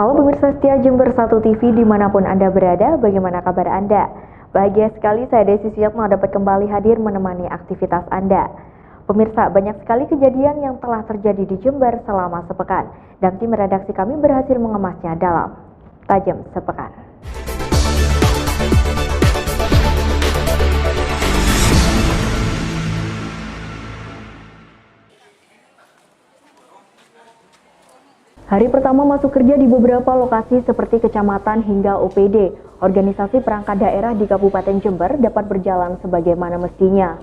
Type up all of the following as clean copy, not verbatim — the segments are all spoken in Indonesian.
Halo pemirsa setia Jember 1 TV dimanapun Anda berada, bagaimana kabar Anda? Bahagia sekali saya Desi Suyatno dapat kembali hadir menemani aktivitas Anda. Pemirsa, banyak sekali kejadian yang telah terjadi di Jember selama sepekan, dan tim redaksi kami berhasil mengemasnya dalam Tajam Sepekan. Hari pertama masuk kerja di beberapa lokasi seperti kecamatan hingga OPD, organisasi perangkat daerah di Kabupaten Jember dapat berjalan sebagaimana mestinya.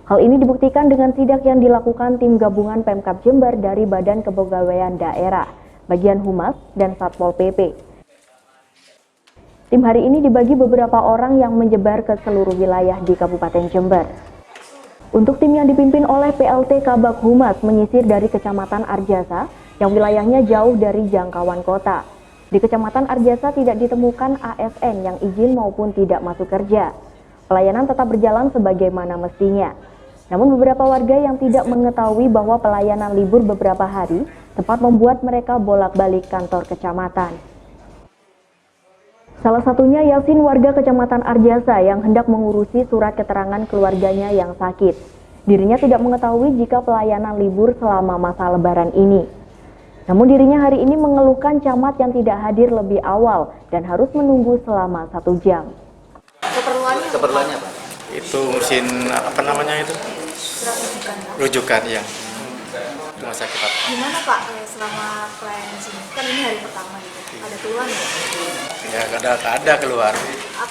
Hal ini dibuktikan dengan sidak yang dilakukan tim gabungan Pemkab Jember dari Badan Kepegawaian Daerah, Bagian Humas, dan Satpol PP. Tim hari ini dibagi beberapa orang yang menyebar ke seluruh wilayah di Kabupaten Jember. Untuk tim yang dipimpin oleh PLT Kabag Humas menyisir dari Kecamatan Arjasa, yang wilayahnya jauh dari jangkauan kota. Di Kecamatan Arjasa tidak ditemukan ASN yang izin maupun tidak masuk kerja. Pelayanan tetap berjalan sebagaimana mestinya. Namun beberapa warga yang tidak mengetahui bahwa pelayanan libur beberapa hari sempat membuat mereka bolak-balik kantor kecamatan. Salah satunya Yasin, warga Kecamatan Arjasa yang hendak mengurusi surat keterangan keluarganya yang sakit. Dirinya tidak mengetahui jika pelayanan libur selama masa Lebaran ini. Namun dirinya hari ini mengeluhkan camat yang tidak hadir lebih awal dan harus menunggu selama 1 jam. Keperluannya Pak? Itu mesin apa namanya itu? Rujukan ya. Rumah sakit Pak. Gimana Pak selama pelayanan di sini? Kan ini hari pertama gitu. Ada keluhan nggak? Ya ada keluar.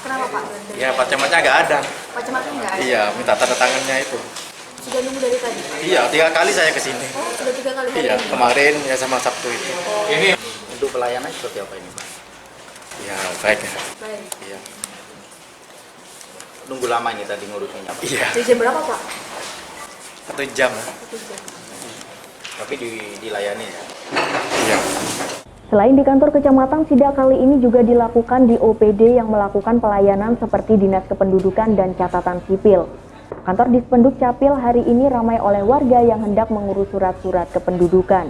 Kenapa Pak? Ya Pak Camatnya nggak ada. Pak Camatnya nggak ada? Iya, minta tanda tangannya itu. Sudah nunggu dari tadi? Iya, 3 kali saya kesini. Oh, sudah 3 kali? Iya, kemarin ya sama Sabtu itu. Ini untuk pelayanan seperti apa ini Pak? Ya baik ya. Baik. Iya. Nunggu lama ini tadi ngurusnya Pak? Iya. Dari jam berapa Pak? 1 jam. 1 jam. Tapi dilayani ya? Iya. Selain di kantor kecamatan, sidak kali ini juga dilakukan di OPD yang melakukan pelayanan seperti Dinas Kependudukan dan Catatan Sipil. Kantor Dispenduk Capil hari ini ramai oleh warga yang hendak mengurus surat-surat kependudukan.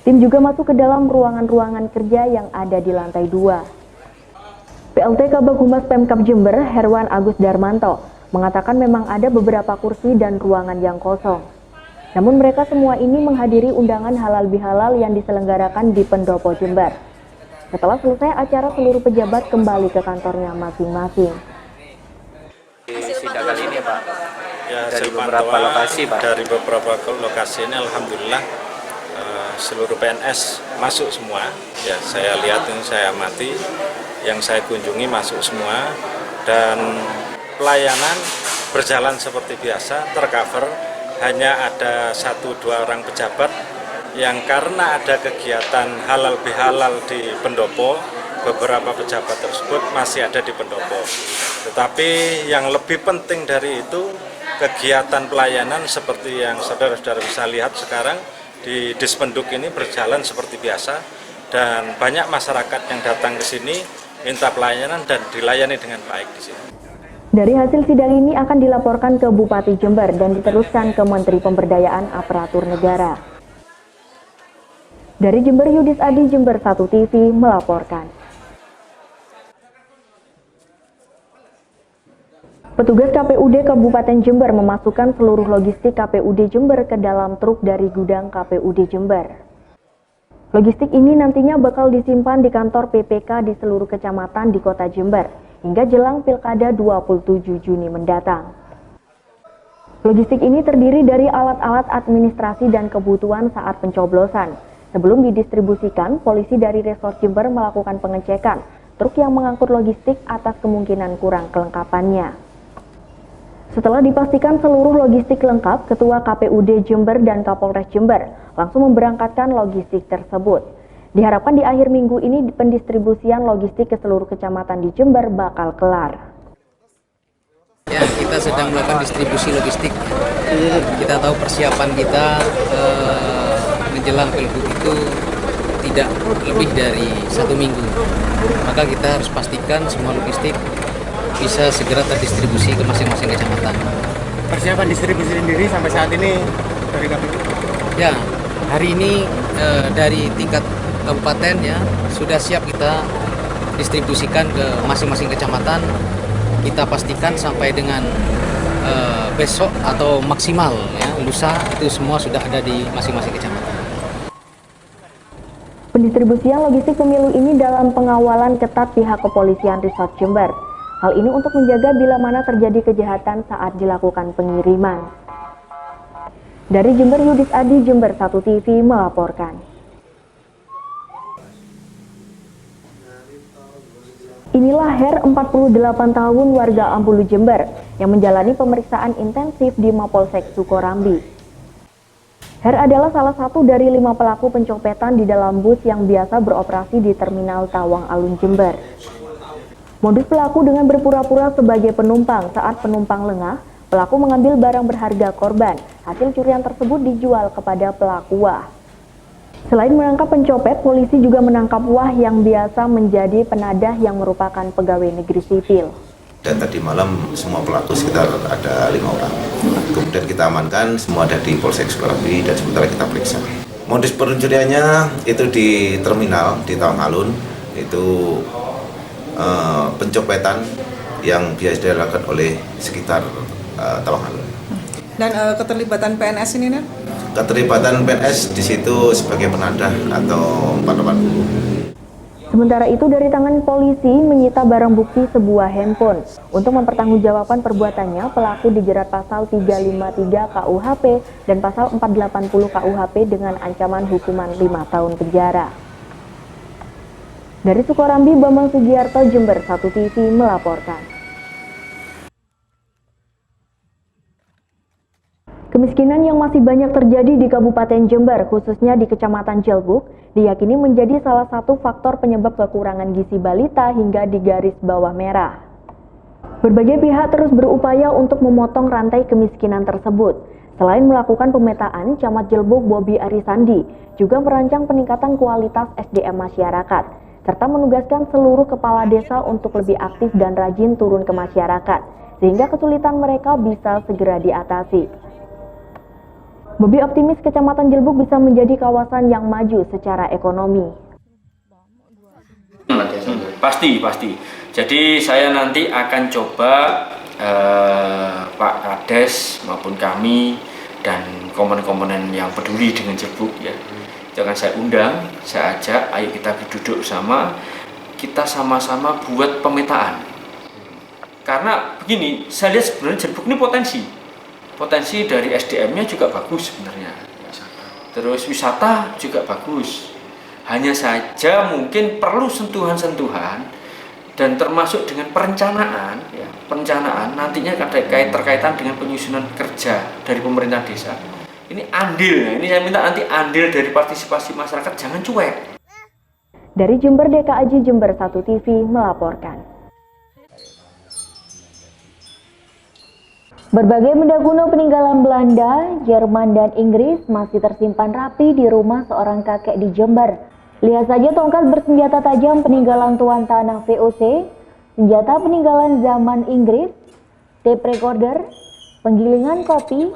Tim juga masuk ke dalam ruangan-ruangan kerja yang ada di lantai 2. PLT Kabag Humas Pemkab Jember, Herwan Agus Darmanto, mengatakan memang ada beberapa kursi dan ruangan yang kosong. Namun mereka semua ini menghadiri undangan halal bihalal yang diselenggarakan di Pendopo Jember. Setelah selesai acara, seluruh pejabat kembali ke kantornya masing-masing. Sidak kali ini Pak? Ya, dari beberapa lokasi Pak? Dari beberapa lokasi ini alhamdulillah seluruh PNS masuk semua. Ya, saya lihat yang saya amati, yang saya kunjungi masuk semua, dan pelayanan berjalan seperti biasa, tercover. Hanya ada 1-2 orang pejabat yang karena ada kegiatan halal bihalal di Pendopo, beberapa pejabat tersebut masih ada di Pendopo. Tetapi yang lebih penting dari itu, kegiatan pelayanan seperti yang saudara-saudara bisa lihat sekarang di Dispenduk ini berjalan seperti biasa, dan banyak masyarakat yang datang ke sini minta pelayanan dan dilayani dengan baik di sini. Dari hasil sidang ini akan dilaporkan ke Bupati Jember dan diteruskan ke Menteri Pemberdayaan Aparatur Negara. Dari Jember, Yudis Adi, Jember 1 TV melaporkan. Petugas KPUD Kabupaten Jember memasukkan seluruh logistik KPUD Jember ke dalam truk dari gudang KPUD Jember. Logistik ini nantinya bakal disimpan di kantor PPK di seluruh kecamatan di kota Jember hingga jelang Pilkada 27 Juni mendatang. Logistik ini terdiri dari alat-alat administrasi dan kebutuhan saat pencoblosan. Sebelum didistribusikan, polisi dari Resort Jember melakukan pengecekan truk yang mengangkut logistik atas kemungkinan kurang kelengkapannya. Setelah dipastikan seluruh logistik lengkap, Ketua KPUD Jember dan Kapolres Jember langsung memberangkatkan logistik tersebut. Diharapkan di akhir minggu ini pendistribusian logistik ke seluruh kecamatan di Jember bakal kelar. Ya, kita sedang melakukan distribusi logistik. Kita tahu persiapan kita menjelang Pilgub itu tidak lebih dari 1 minggu. Maka kita harus pastikan semua logistik bisa segera terdistribusi ke masing-masing kecamatan. Persiapan distribusi sendiri sampai saat ini dari KPU? Ya, hari ini dari tingkat kabupaten ya sudah siap kita distribusikan ke masing-masing kecamatan. Kita pastikan sampai dengan besok atau maksimal ya lusa itu semua sudah ada di masing-masing kecamatan. Pendistribusian logistik pemilu ini dalam pengawalan ketat pihak kepolisian Resort Jember. Hal ini untuk menjaga bila mana terjadi kejahatan saat dilakukan pengiriman. Dari Jember, Yudis Adi, Jember 1 TV melaporkan. Inilah Her, 48 tahun warga Ampulu, Jember, yang menjalani pemeriksaan intensif di Mapolsek Sukorambi. Her adalah salah satu dari 5 pelaku pencopetan di dalam bus yang biasa beroperasi di Terminal Tawang Alun, Jember. Modus pelaku dengan berpura-pura sebagai penumpang. Saat penumpang lengah, pelaku mengambil barang berharga korban. Hasil curian tersebut dijual kepada pelaku Wah. Selain menangkap pencopet, polisi juga menangkap Wah yang biasa menjadi penadah yang merupakan pegawai negeri sipil. Dan tadi malam semua pelaku sekitar ada 5 orang. Kemudian kita amankan, semua ada di Polsek Sukorambi dan sementara kita periksa. Modus pencuriannya itu di terminal di Tawang Alun, itu pencopetan yang biasa dilakukan oleh sekitar Tawang Alun. Dan keterlibatan PNS ini, Nen? Keterlibatan PNS di situ sebagai penadah atau 480. Sementara itu dari tangan polisi menyita barang bukti sebuah handphone. Untuk mempertanggungjawabkan perbuatannya, pelaku dijerat pasal 353 KUHP dan pasal 480 KUHP dengan ancaman hukuman 5 tahun penjara. Dari Sukorambi, Bambang Sugiarto, Jember 1 TV melaporkan. Kemiskinan yang masih banyak terjadi di Kabupaten Jember, khususnya di Kecamatan Jelbuk, diyakini menjadi salah satu faktor penyebab kekurangan gizi balita hingga di garis bawah merah. Berbagai pihak terus berupaya untuk memotong rantai kemiskinan tersebut. Selain melakukan pemetaan, Camat Jelbuk Bobi Arisandi juga merancang peningkatan kualitas SDM masyarakat, serta menugaskan seluruh kepala desa untuk lebih aktif dan rajin turun ke masyarakat, sehingga kesulitan mereka bisa segera diatasi. Bobi optimis Kecamatan Jelbuk bisa menjadi kawasan yang maju secara ekonomi. Pasti. Jadi saya nanti akan coba Pak Kades maupun kami dan komponen-komponen yang peduli dengan Jelbuk ya. Jangan saya undang, saya ajak, ayo kita duduk sama, kita sama-sama buat pemetaan. Karena begini, saya lihat sebenarnya Jelbuk ini potensi dari SDM-nya juga bagus sebenarnya. Terus wisata juga bagus. Hanya saja mungkin perlu sentuhan-sentuhan dan termasuk dengan perencanaan, ya, perencanaan nantinya terkaitan dengan penyusunan kerja dari pemerintah desa. Ini andil, ini saya minta nanti andil dari partisipasi masyarakat, jangan cuek. Dari Jember, DKAJ Jember 1 TV melaporkan. Berbagai benda kuno peninggalan Belanda, Jerman, dan Inggris masih tersimpan rapi di rumah seorang kakek di Jember. Lihat saja tongkat bersenjata tajam peninggalan tuan tanah VOC, senjata peninggalan zaman Inggris, tape recorder, penggilingan kopi,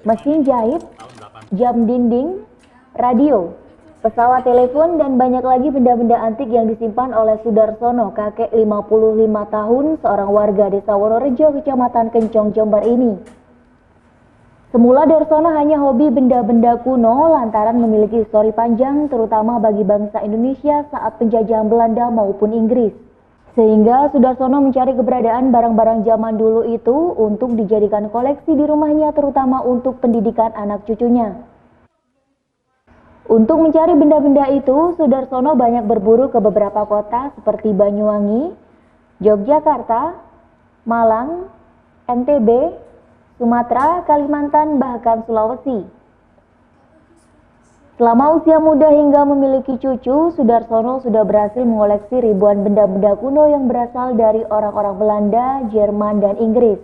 mesin jahit, jam dinding, radio, pesawat telepon, dan banyak lagi benda-benda antik yang disimpan oleh Sudarsono, kakek 55 tahun, seorang warga desa Wonorejo, Kecamatan Kencong, Jember ini. Semula Darsono hanya hobi benda-benda kuno lantaran memiliki histori panjang, terutama bagi bangsa Indonesia saat penjajahan Belanda maupun Inggris. Sehingga Sudarsono mencari keberadaan barang-barang zaman dulu itu untuk dijadikan koleksi di rumahnya, terutama untuk pendidikan anak cucunya. Untuk mencari benda-benda itu, Sudarsono banyak berburu ke beberapa kota seperti Banyuwangi, Yogyakarta, Malang, NTB, Sumatera, Kalimantan, bahkan Sulawesi. Selama usia muda hingga memiliki cucu, Sudarsono sudah berhasil mengoleksi ribuan benda-benda kuno yang berasal dari orang-orang Belanda, Jerman, dan Inggris.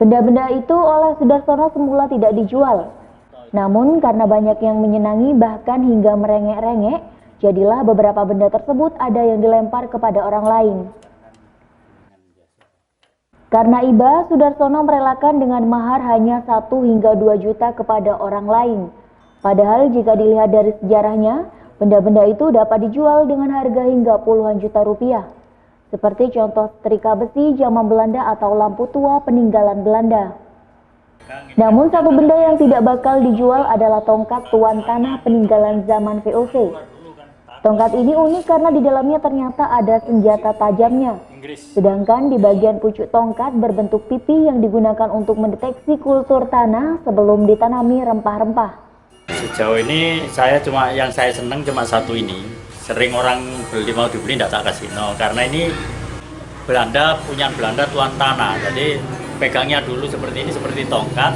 Benda-benda itu oleh Sudarsono semula tidak dijual. Namun karena banyak yang menyenangi bahkan hingga merengek-rengek, jadilah beberapa benda tersebut ada yang dilempar kepada orang lain. Karena iba, Sudarsono merelakan dengan mahar hanya 1 hingga 2 juta kepada orang lain. Padahal jika dilihat dari sejarahnya, Benda-benda itu dapat dijual dengan harga hingga puluhan juta rupiah. Seperti contoh setrika besi zaman Belanda atau lampu tua peninggalan Belanda. Namun satu benda yang tidak bakal dijual adalah tongkat tuan tanah peninggalan zaman VOC. Tongkat ini unik karena di dalamnya ternyata ada senjata tajamnya. Sedangkan di bagian pucuk tongkat berbentuk pipi yang digunakan untuk mendeteksi kultur tanah sebelum ditanami rempah-rempah. Sejauh ini yang saya senang cuma satu ini. Sering orang mau dibeli tidak tak kasih. Karena ini Belanda, punya Belanda tuan tanah. Jadi pegangnya dulu seperti ini, seperti tongkat.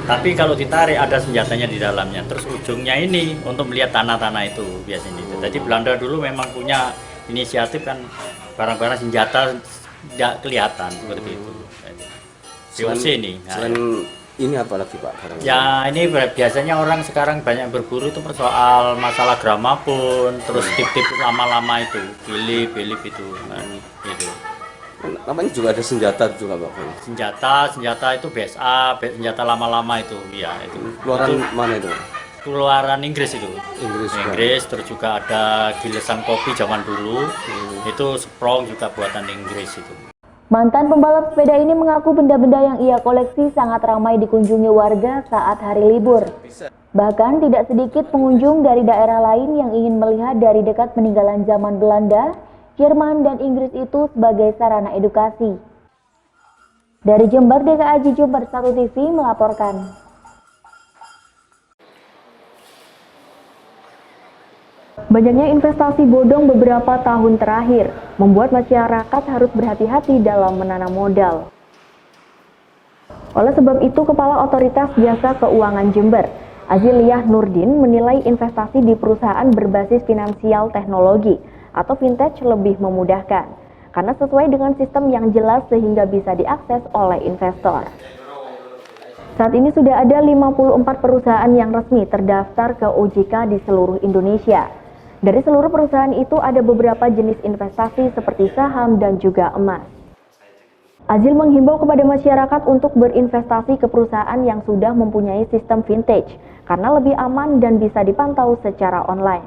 Tapi kalau ditarik ada senjatanya di dalamnya. Terus ujungnya ini untuk melihat tanah-tanah itu biasanya. Jadi Belanda dulu memang punya inisiatif kan barang-barang senjata tidak kelihatan seperti itu. VOC ini. Selain ini apa lagi Pak? Barang ya ini biasanya orang sekarang banyak berburu itu soal masalah gramafon, terus tip-tip lama-lama itu, bilip itu, gitu. Namanya juga ada senjata juga Pak? Senjata itu BSA, senjata lama-lama itu, ya itu. Keluaran itu, mana itu? Keluaran Inggris itu. Inggris, terus juga ada gilesan kopi zaman dulu, itu Sprong juga buatan Inggris itu. Mantan pembalap sepeda ini mengaku benda-benda yang ia koleksi sangat ramai dikunjungi warga saat hari libur. Bahkan tidak sedikit pengunjung dari daerah lain yang ingin melihat dari dekat peninggalan zaman Belanda, Jerman, dan Inggris itu sebagai sarana edukasi. Dari Jember, DKAJ Jember 1 TV melaporkan. Banyaknya investasi bodong beberapa tahun terakhir membuat masyarakat harus berhati-hati dalam menanam modal. Oleh sebab itu, Kepala Otoritas Jasa Keuangan Jember, Aziliyah Nurdin, menilai investasi di perusahaan berbasis finansial teknologi atau fintech lebih memudahkan, karena sesuai dengan sistem yang jelas sehingga bisa diakses oleh investor. Saat ini sudah ada 54 perusahaan yang resmi terdaftar ke OJK di seluruh Indonesia. Dari seluruh perusahaan itu ada beberapa jenis investasi seperti saham dan juga emas. Azil menghimbau kepada masyarakat untuk berinvestasi ke perusahaan yang sudah mempunyai sistem vintage karena lebih aman dan bisa dipantau secara online.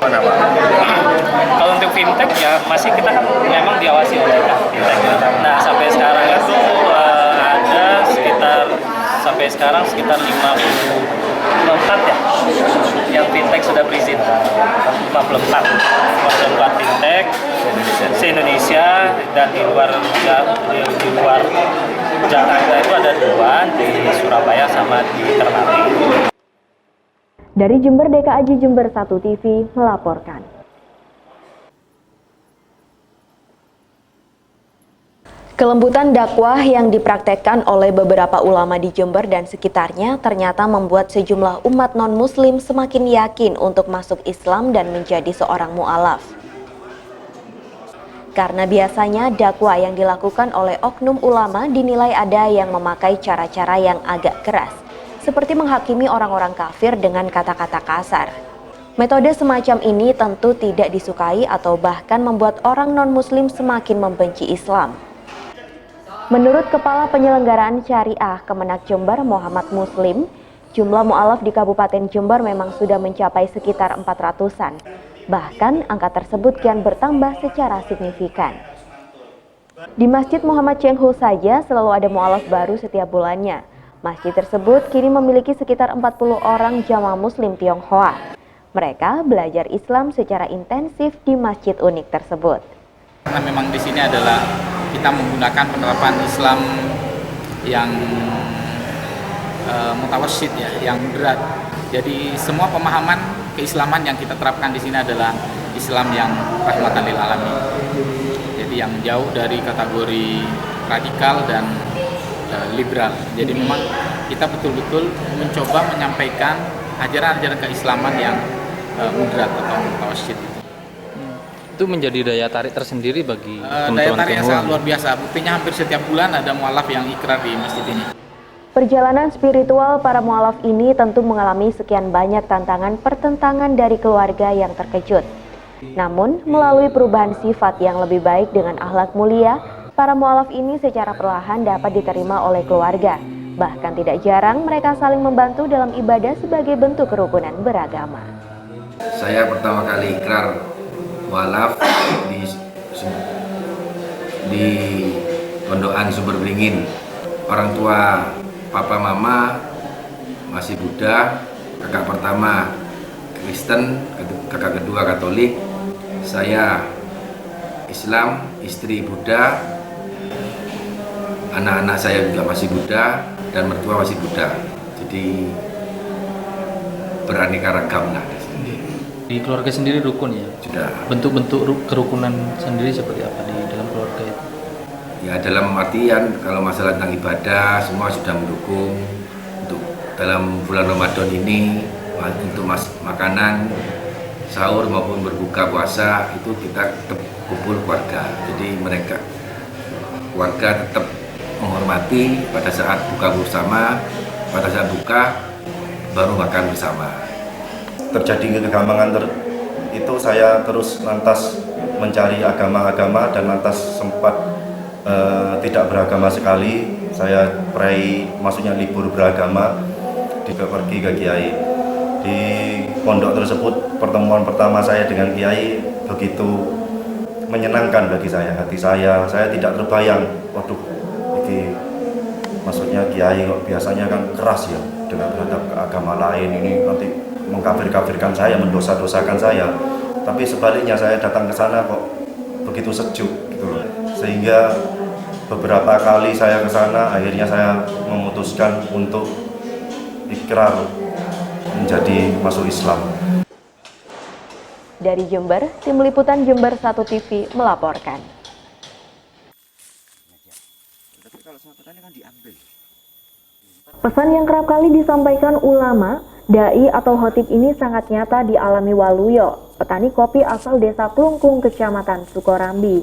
Kalau untuk fintech ya masih kita kan memang diawasi oleh fintech. Nah sampai sekarang itu ada sekitar 54 ya yang fintech sudah berizin. 54 fintech se-Indonesia, dan di luar Jakarta itu ada 2, di Surabaya sama di Ternate. Dari Jember, DKAJ Jember 1 TV melaporkan. Kelembutan dakwah yang dipraktekkan oleh beberapa ulama di Jember dan sekitarnya ternyata membuat sejumlah umat non-muslim semakin yakin untuk masuk Islam dan menjadi seorang mu'alaf. Karena biasanya dakwah yang dilakukan oleh oknum ulama dinilai ada yang memakai cara-cara yang agak keras, seperti menghakimi orang-orang kafir dengan kata-kata kasar. Metode semacam ini tentu tidak disukai atau bahkan membuat orang non-muslim semakin membenci Islam. Menurut Kepala Penyelenggaraan Syariah Kemenak Jember Muhammad Muslim, jumlah mu'alaf di Kabupaten Jember memang sudah mencapai sekitar 400-an. Bahkan angka tersebut kian bertambah secara signifikan. Di Masjid Muhammad Cengho saja selalu ada mu'alaf baru setiap bulannya. Masjid tersebut kini memiliki sekitar 40 orang jamaah muslim Tionghoa. Mereka belajar Islam secara intensif di masjid unik tersebut. Karena memang di sini adalah kita menggunakan penerapan Islam yang mutawassit ya, yang berat. Jadi semua pemahaman keislaman yang kita terapkan di sini adalah Islam yang rahmatan lil alamin. Jadi yang jauh dari kategori radikal dan liberal. Jadi memang kita betul-betul mencoba menyampaikan ajaran-ajaran keislaman yang moderat atau mutawassit. Itu menjadi daya tarik tersendiri bagi teman-teman daya tarik yang Tionghoa. sangat luar biasa. Buktinya hampir setiap bulan ada mualaf yang ikrar di masjid ini. Perjalanan spiritual para mualaf ini tentu mengalami sekian banyak tantangan pertentangan dari keluarga yang terkejut. Namun, melalui perubahan sifat yang lebih baik dengan akhlak mulia, para mualaf ini secara perlahan dapat diterima oleh keluarga. Bahkan tidak jarang mereka saling membantu dalam ibadah sebagai bentuk kerukunan beragama. Saya pertama kali ikrar walaf di Pondokan Sumber Beringin. Orang tua papa mama masih Buddha, kakak pertama Kristen, kakak kedua Katolik, saya Islam, istri Buddha, anak-anak saya juga masih Buddha, dan mertua masih Buddha. Jadi beraneka ragam lah. Di keluarga sendiri rukun ya? Sudah. Bentuk-bentuk kerukunan sendiri seperti apa di dalam keluarga itu? Ya dalam artian kalau masalah tentang ibadah semua sudah mendukung. Untuk dalam bulan Ramadan ini untuk makanan sahur maupun berbuka puasa itu kita tetap kumpul keluarga. Jadi keluarga tetap menghormati pada saat buka bersama, pada saat buka baru makan bersama. Terjadi kegampangan itu saya terus lantas mencari agama-agama dan lantas sempat tidak beragama sekali. Saya maksudnya libur beragama, pergi ke Kiai. Di pondok tersebut pertemuan pertama saya dengan Kiai begitu menyenangkan bagi saya. Hati saya tidak terbayang, waduh ini maksudnya Kiai kok biasanya kan keras ya dengan terhadap agama lain, ini nanti mengkafir-kafirkan saya, mendosa-dosakan saya. Tapi sebaliknya saya datang ke sana kok begitu sejuk gitu loh. Sehingga beberapa kali saya ke sana akhirnya saya memutuskan untuk ikrar menjadi masuk Islam. Dari Jember, Tim Liputan Jember 1 TV melaporkan. Pesan yang kerap kali disampaikan ulama, dai atau khotib ini sangat nyata dialami Waluyo, petani kopi asal Desa Klungkung, Kecamatan Sukorambi.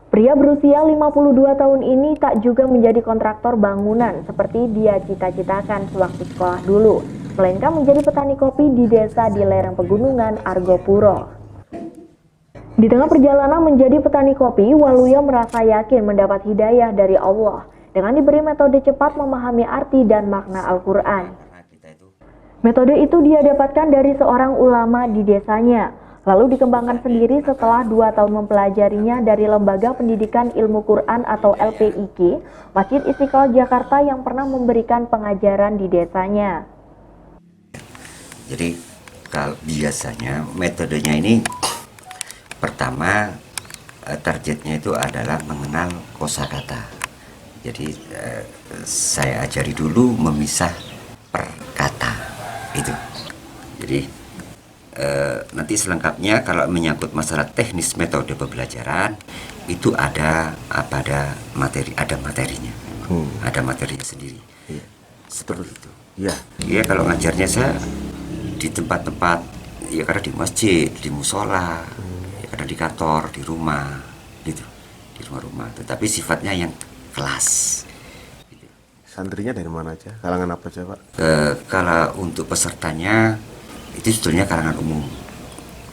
Pria berusia 52 tahun ini tak juga menjadi kontraktor bangunan seperti dia cita-citakan sewaktu sekolah dulu, melainkan menjadi petani kopi di desa di lereng pegunungan Argopuro. Di tengah perjalanan menjadi petani kopi, Waluyo merasa yakin mendapat hidayah dari Allah dengan diberi metode cepat memahami arti dan makna Al-Quran. Metode itu dia dapatkan dari seorang ulama di desanya, lalu dikembangkan sendiri setelah 2 tahun mempelajarinya dari Lembaga Pendidikan Ilmu Quran atau LPIQ, Masjid Istiqlal Jakarta yang pernah memberikan pengajaran di desanya. Jadi kalau biasanya metodenya ini pertama targetnya itu adalah mengenal kosakata. Jadi saya ajari dulu memisah per kata itu. Jadi nanti selengkapnya kalau menyangkut masalah teknis metode pembelajaran itu ada materinya, ada materinya sendiri. Iya. Seperti itu. Iya. Iya, kalau ngajarnya saya di tempat-tempat, ya kadang di masjid, di musola, ya kadang di kantor, di rumah, gitu, di rumah-rumah. Tetapi sifatnya yang kelas. Santrinya dari mana aja? Kalangan apa aja, Pak? Kalau untuk pesertanya itu sebetulnya kalangan umum.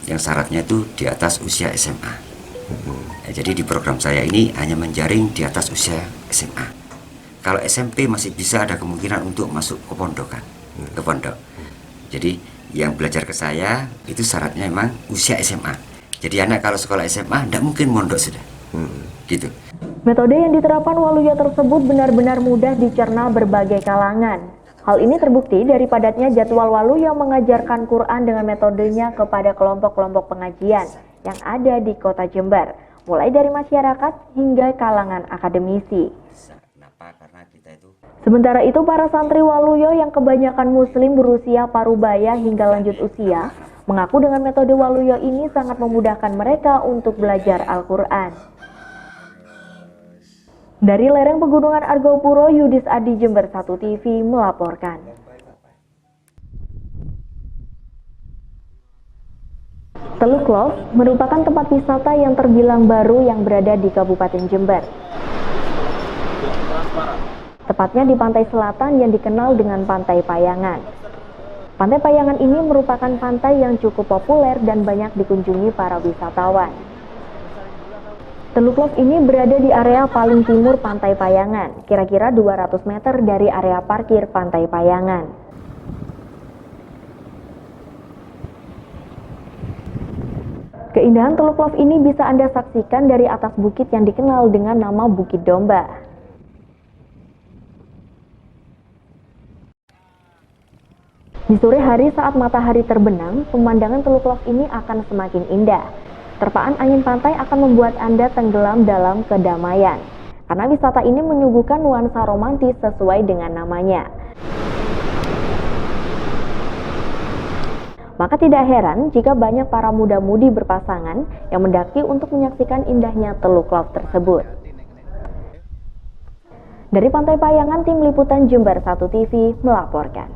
Yang syaratnya itu di atas usia SMA. Ya, jadi di program saya ini hanya menjaring di atas usia SMA. Kalau SMP masih bisa ada kemungkinan untuk masuk ke pondokan, ke pondok. Jadi yang belajar ke saya itu syaratnya memang usia SMA. Jadi anak kalau sekolah SMA tidak mungkin mondok sudah. Gitu. Metode yang diterapkan Waluyo tersebut benar-benar mudah dicerna berbagai kalangan. Hal ini terbukti dari padatnya jadwal Waluyo mengajarkan Quran dengan metodenya kepada kelompok-kelompok pengajian yang ada di kota Jember, mulai dari masyarakat hingga kalangan akademisi. Sementara itu, para santri Waluyo yang kebanyakan muslim berusia parubaya hingga lanjut usia, mengaku dengan metode Waluyo ini sangat memudahkan mereka untuk belajar Al-Quran. Dari lereng pegunungan Argopuro, Yudis Adi, Jember 1 TV melaporkan. Teluk Love merupakan tempat wisata yang terbilang baru yang berada di Kabupaten Jember. Tepatnya di pantai selatan yang dikenal dengan Pantai Payangan. Pantai Payangan ini merupakan pantai yang cukup populer dan banyak dikunjungi para wisatawan. Teluk Love ini berada di area paling timur Pantai Payangan, kira-kira 200 meter dari area parkir Pantai Payangan. Keindahan Teluk Love ini bisa Anda saksikan dari atas bukit yang dikenal dengan nama Bukit Domba. Di sore hari saat matahari terbenam, pemandangan Teluk Love ini akan semakin indah. Terpaan angin pantai akan membuat Anda tenggelam dalam kedamaian. Karena wisata ini menyuguhkan nuansa romantis sesuai dengan namanya. Maka tidak heran jika banyak para muda-mudi berpasangan yang mendaki untuk menyaksikan indahnya Teluk Love tersebut. Dari Pantai Payangan, Tim Liputan Jember 1 TV melaporkan.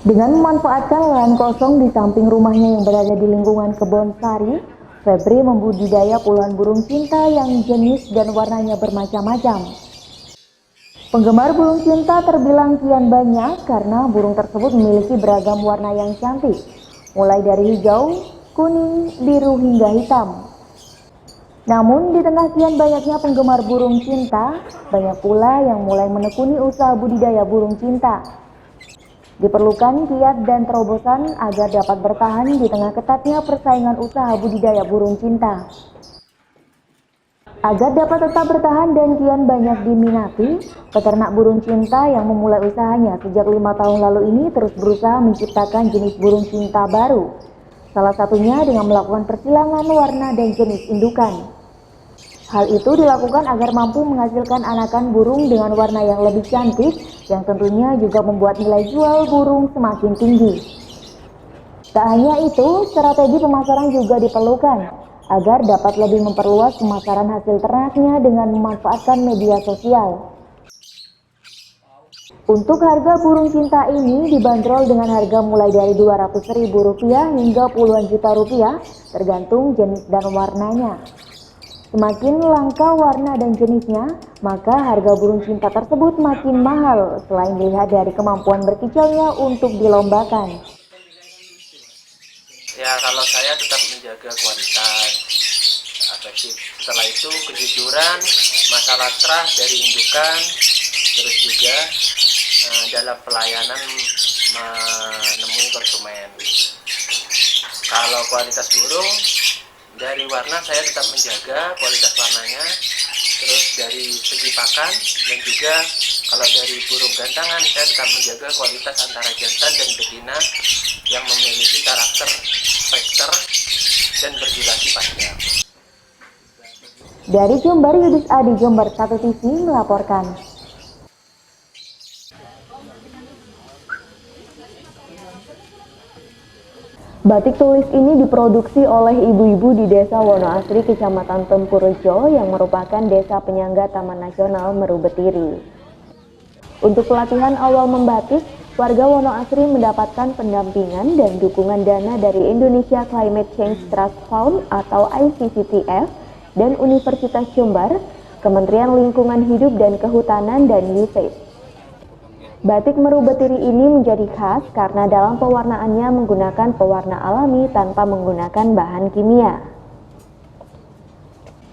Dengan memanfaatkan lahan kosong di samping rumahnya yang berada di lingkungan Kebon Sari, Febri membudidaya puluhan burung cinta yang jenis dan warnanya bermacam-macam. Penggemar burung cinta terbilang kian banyak karena burung tersebut memiliki beragam warna yang cantik, mulai dari hijau, kuning, biru hingga hitam. Namun di tengah kian banyaknya penggemar burung cinta, banyak pula yang mulai menekuni usaha budidaya burung cinta. Diperlukan kiat dan terobosan agar dapat bertahan di tengah ketatnya persaingan usaha budidaya burung cinta. Agar dapat tetap bertahan dan kian banyak diminati, peternak burung cinta yang memulai usahanya sejak 5 tahun lalu ini terus berusaha menciptakan jenis burung cinta baru. Salah satunya dengan melakukan persilangan warna dan jenis indukan. Hal itu dilakukan agar mampu menghasilkan anakan burung dengan warna yang lebih cantik, yang tentunya juga membuat nilai jual burung semakin tinggi. Tak hanya itu, strategi pemasaran juga diperlukan agar dapat lebih memperluas pemasaran hasil ternaknya dengan memanfaatkan media sosial. Untuk harga burung cinta ini dibanderol dengan harga mulai dari Rp200.000 hingga puluhan juta rupiah, tergantung jenis dan warnanya. Semakin langka warna dan jenisnya, maka harga burung cinta tersebut makin mahal selain dilihat dari kemampuan berkicaunya untuk dilombakan. Ya, kalau saya tetap menjaga kualitas efektif. Setelah itu kejujuran, masalah trust dari indukan, terus juga dalam pelayanan menemui konsumen. Kalau kualitas burung, dari warna saya tetap menjaga kualitas warnanya, terus dari segi pakan, dan juga kalau dari burung gantangan saya tetap menjaga kualitas antara jantan dan betina yang memiliki karakter spekter dan berdurasi panjang. Dari Jember, Yudis Adi, Jember 1 TV melaporkan. Batik tulis ini diproduksi oleh ibu-ibu di Desa Wonoasri, Kecamatan Tempurejo, yang merupakan desa penyangga Taman Nasional Meru Betiri. Untuk pelatihan awal membatik, warga Wonoasri mendapatkan pendampingan dan dukungan dana dari Indonesia Climate Change Trust Fund atau ICCTF dan Universitas Jember, Kementerian Lingkungan Hidup dan Kehutanan, dan USAID. Batik Meru Betiri ini menjadi khas karena dalam pewarnaannya menggunakan pewarna alami tanpa menggunakan bahan kimia.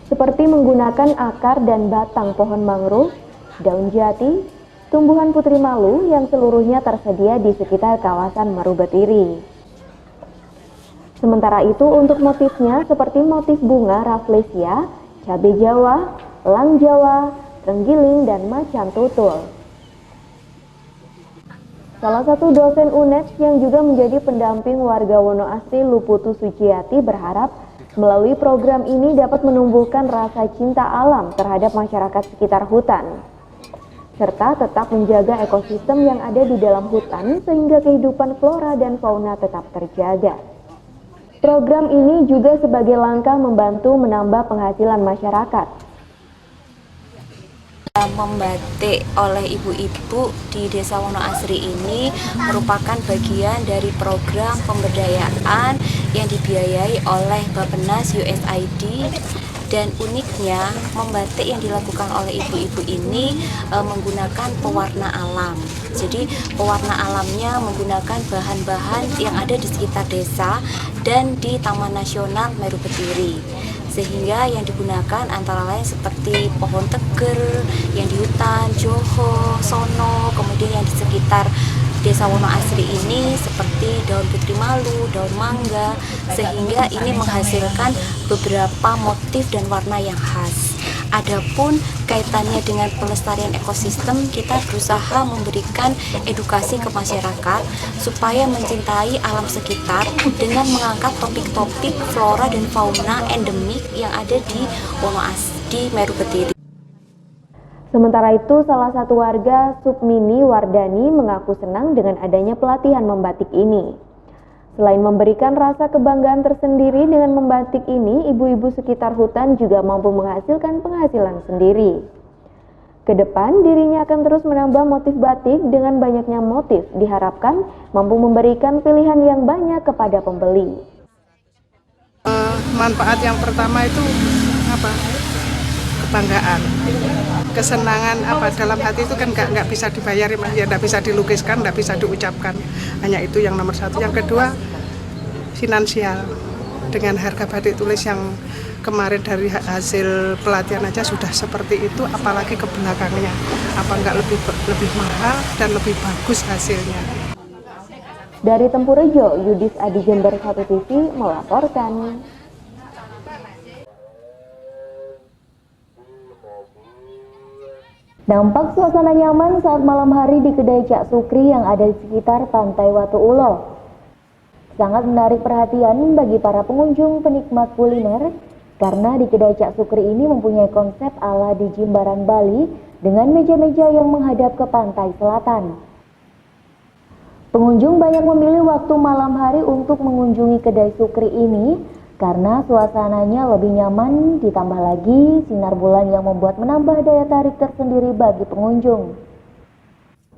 Seperti menggunakan akar dan batang pohon mangrove, daun jati, tumbuhan putri malu yang seluruhnya tersedia di sekitar kawasan Meru Betiri. Sementara itu untuk motifnya seperti motif bunga rafflesia, cabai Jawa, elang Jawa, renggiling, dan macan tutul. Salah satu dosen UNED yang juga menjadi pendamping warga Wonoasri, Luputu Suciati, berharap melalui program ini dapat menumbuhkan rasa cinta alam terhadap masyarakat sekitar hutan, serta tetap menjaga ekosistem yang ada di dalam hutan sehingga kehidupan flora dan fauna tetap terjaga. Program ini juga sebagai langkah membantu menambah penghasilan masyarakat. Membatik oleh ibu-ibu di Desa Wonoasri ini merupakan bagian dari program pemberdayaan yang dibiayai oleh Bappenas USAID, dan uniknya membatik yang dilakukan oleh ibu-ibu ini menggunakan pewarna alam. Jadi pewarna alamnya menggunakan bahan-bahan yang ada di sekitar desa dan di Taman Nasional Meru Betiri. Sehingga yang digunakan antara lain seperti pohon teger yang di hutan, Joho, Sono, kemudian yang di sekitar Desa Wonoasri ini seperti daun putri malu, daun mangga, sehingga ini menghasilkan beberapa motif dan warna yang khas. Adapun kaitannya dengan pelestarian ekosistem, kita berusaha memberikan edukasi ke masyarakat supaya mencintai alam sekitar dengan mengangkat topik-topik flora dan fauna endemik yang ada di Wonoasri, di Meru Betiri. Sementara itu, salah satu warga Submini Wardani mengaku senang dengan adanya pelatihan membatik ini. Selain memberikan rasa kebanggaan tersendiri dengan membatik ini, ibu-ibu sekitar hutan juga mampu menghasilkan penghasilan sendiri. Kedepan, dirinya akan terus menambah motif batik. Dengan banyaknya motif, diharapkan mampu memberikan pilihan yang banyak kepada pembeli. Manfaat yang pertama itu apa? Kebanggaan, kesenangan dalam hati itu kan nggak bisa dibayar, ya nggak bisa dilukiskan, nggak bisa diucapkan. Hanya itu yang nomor satu. Yang kedua, finansial. Dengan harga batik tulis yang kemarin dari hasil pelatihan aja sudah seperti itu, apalagi ke belakangnya. Apa nggak lebih mahal dan lebih bagus hasilnya. Dari Tempurejo, Yudis Adi Jember 1 TV melaporkan. Nampak suasana nyaman saat malam hari di kedai Cak Sukri yang ada di sekitar Pantai Watu Ulo. Sangat menarik perhatian bagi para pengunjung penikmat kuliner karena di kedai Cak Sukri ini mempunyai konsep ala di Jimbaran, Bali dengan meja-meja yang menghadap ke pantai selatan. Pengunjung banyak memilih waktu malam hari untuk mengunjungi kedai Sukri ini karena suasananya lebih nyaman, ditambah lagi sinar bulan yang membuat menambah daya tarik tersendiri bagi pengunjung.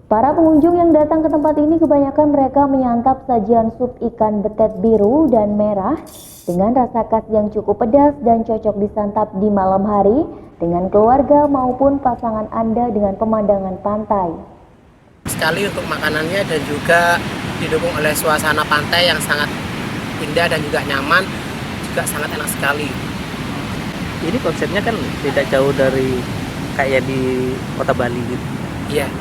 Para pengunjung yang datang ke tempat ini kebanyakan mereka menyantap sajian sup ikan betet biru dan merah dengan rasa khas yang cukup pedas dan cocok disantap di malam hari dengan keluarga maupun pasangan Anda dengan pemandangan pantai. Sekali untuk makanannya dan juga didukung oleh suasana pantai yang sangat indah dan juga nyaman, juga sangat enak sekali. Ini konsepnya kan tidak jauh dari kayak di kota Bali gitu. Iya.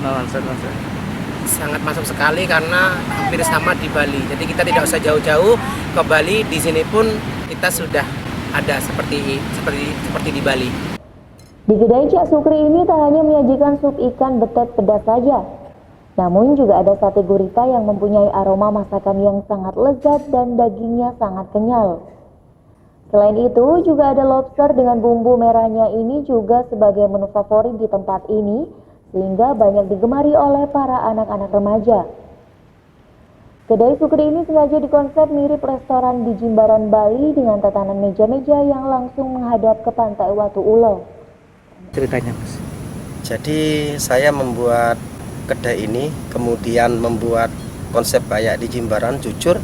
Sangat masuk sekali karena hampir sama di Bali. Jadi kita tidak usah jauh-jauh ke Bali. Di sini pun kita sudah ada seperti di Bali. Di kedai Cak Sukri ini tak hanya menyajikan sup ikan betet pedas saja, namun juga ada sate gurita yang mempunyai aroma masakan yang sangat lezat dan dagingnya sangat kenyal. Selain itu, juga ada lobster dengan bumbu merahnya ini juga sebagai menu favorit di tempat ini, sehingga banyak digemari oleh para anak-anak remaja. Kedai Sukri ini sengaja dikonsep mirip restoran di Jimbaran, Bali dengan tatanan meja-meja yang langsung menghadap ke Pantai Watu Ulo. Ceritanya, Mas. Jadi saya membuat kedai ini, kemudian membuat konsep kayak di Jimbaran. Jujur,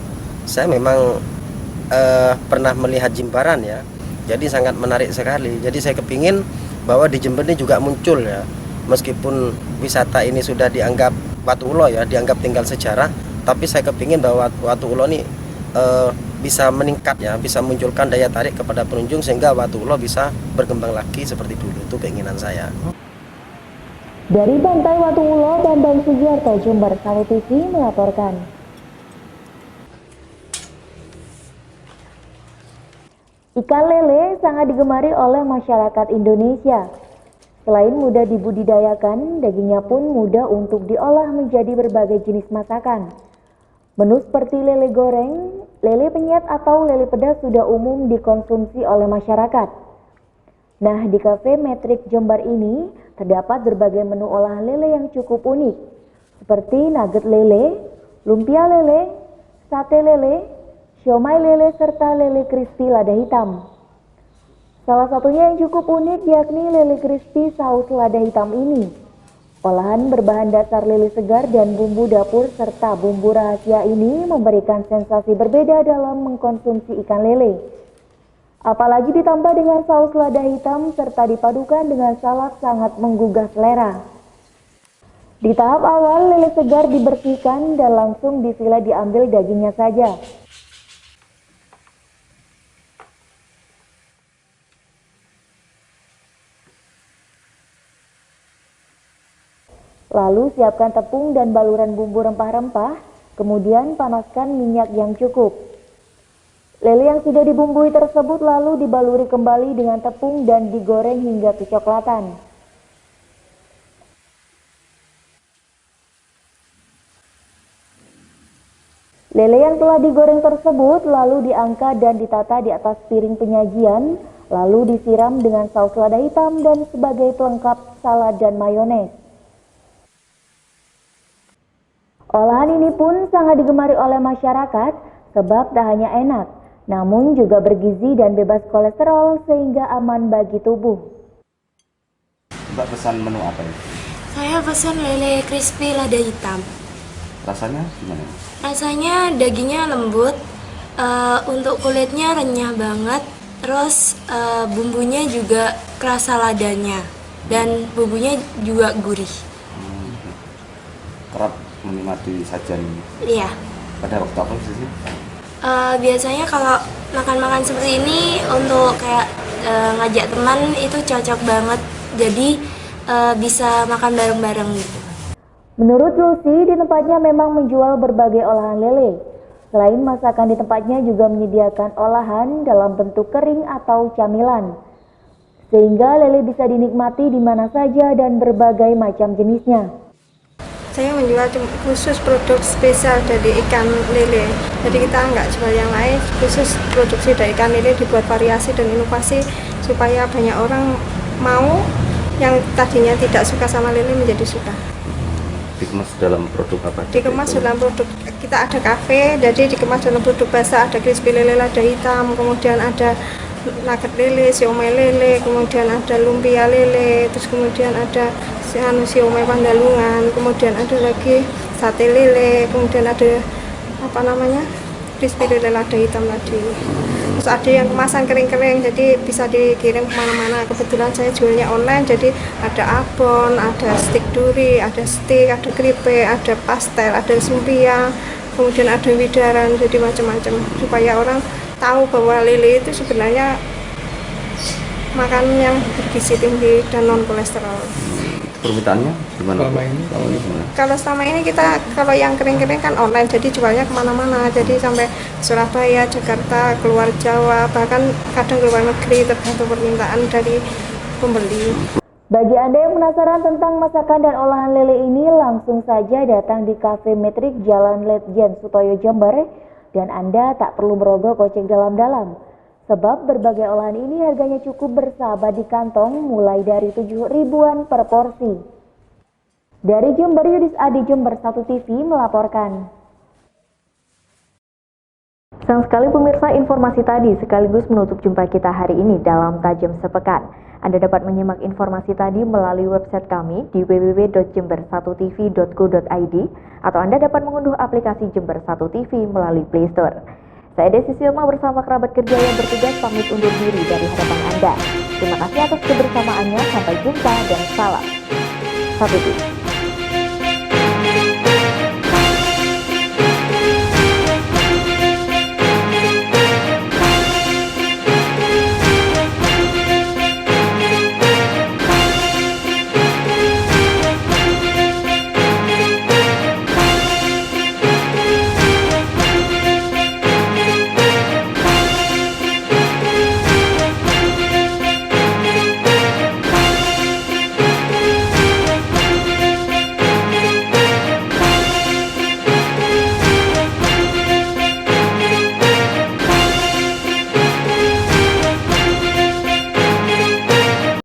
saya memang pernah melihat Jimbaran ya, jadi sangat menarik sekali. Jadi saya kepingin bahwa di Jember ini juga muncul ya, meskipun wisata ini sudah dianggap Watu Ulo ya, dianggap tinggal sejarah, tapi saya kepingin bahwa Watu Ulo ini bisa meningkat ya, bisa munculkan daya tarik kepada pengunjung sehingga Watu Ulo bisa berkembang lagi seperti dulu. Itu keinginan saya. Dari Pantai Watu Ulo, Bambang Sugiarto, Jember 1 TV melaporkan. Ikan lele sangat digemari oleh masyarakat Indonesia. Selain mudah dibudidayakan, dagingnya pun mudah untuk diolah menjadi berbagai jenis masakan. Menu seperti lele goreng, lele penyet atau lele pedas sudah umum dikonsumsi oleh masyarakat. Nah, di Cafe Metrik Jember ini terdapat berbagai menu olah lele yang cukup unik, seperti nugget lele, lumpia lele, sate lele, siomay lele, serta lele crispy lada hitam. Salah satunya yang cukup unik yakni lele crispy saus lada hitam ini. Olahan berbahan dasar lele segar dan bumbu dapur serta bumbu rahasia ini memberikan sensasi berbeda dalam mengkonsumsi ikan lele. Apalagi ditambah dengan saus lada hitam serta dipadukan dengan salad sangat menggugah selera. Di tahap awal lele segar dibersihkan dan langsung disila diambil dagingnya saja. Lalu siapkan tepung dan baluran bumbu rempah-rempah, kemudian panaskan minyak yang cukup. Lele yang sudah dibumbui tersebut lalu dibaluri kembali dengan tepung dan digoreng hingga kecoklatan. Lele yang telah digoreng tersebut lalu diangkat dan ditata di atas piring penyajian, lalu disiram dengan saus lada hitam dan sebagai pelengkap salad dan mayones. Olahan ini pun sangat digemari oleh masyarakat sebab tak hanya enak, namun juga bergizi dan bebas kolesterol sehingga aman bagi tubuh. Mbak pesan menu apa ini? Saya pesan lele crispy lada hitam. Rasanya gimana? Rasanya dagingnya lembut, untuk kulitnya renyah banget, terus bumbunya juga kerasa ladanya, dan bumbunya juga gurih. Kerap menikmati sajian Iya. pada waktu apa sih? Biasanya kalau makan-makan seperti ini untuk kayak ngajak teman itu cocok banget, jadi bisa makan bareng-bareng gitu. Menurut Lucy, di tempatnya memang menjual berbagai olahan lele. Selain masakan di tempatnya juga menyediakan olahan dalam bentuk kering atau camilan. Sehingga lele bisa dinikmati di mana saja dan berbagai macam jenisnya. Saya menjual khusus produk spesial dari ikan lele. Jadi kita nggak jual yang lain, khusus produksi dari ikan lele dibuat variasi dan inovasi supaya banyak orang mau yang tadinya tidak suka sama lele menjadi suka. Dikemas dalam produk apa? Dikemas dalam produk, kita ada kafe, jadi dikemas dalam produk basah, ada crispy lele lada hitam, kemudian ada nugget lele, siomay lele, kemudian ada lumpia lele, terus kemudian ada siomay Pandalungan, kemudian ada lagi sate lele, kemudian ada apa namanya crispy lele lada hitam tadi. Terus ada yang kemasan kering-kering, jadi bisa dikirim kemana-mana. Kebetulan saya jualnya online, jadi ada abon, ada stik duri, ada stik, ada keripik, ada pastel, ada lumpia, kemudian ada widaran, jadi macam-macam supaya orang tahu bahwa lele itu sebenarnya makanan yang bergizi tinggi dan non kolesterol. Permintaannya gimana? Kalau selama ini kita kalau yang kering-kering kan online, jadi jualnya kemana-mana, jadi sampai Surabaya, Jakarta, keluar Jawa, bahkan kadang keluar negeri tergantung permintaan dari pembeli. Bagi Anda yang penasaran tentang masakan dan olahan lele ini, langsung saja datang di Cafe Metrik Jalan Letjen Sutoyo Jember, dan Anda tak perlu merogoh kocek dalam-dalam. Sebab berbagai olahan ini harganya cukup bersahabat di kantong mulai dari 7.000-an per porsi. Dari Jember, Yudis Adi, Jember 1 TV melaporkan. Sayang sekali pemirsa, informasi tadi sekaligus menutup jumpa kita hari ini dalam Tajam Sepekan. Anda dapat menyimak informasi tadi melalui website kami di www.jember1tv.co.id atau Anda dapat mengunduh aplikasi Jember 1 TV melalui Play Store. Saya Desi Silma bersama kerabat kerja yang bertugas pamit undur diri dari hadapan Anda. Terima kasih atas kebersamaannya, sampai jumpa dan salam 1 TV.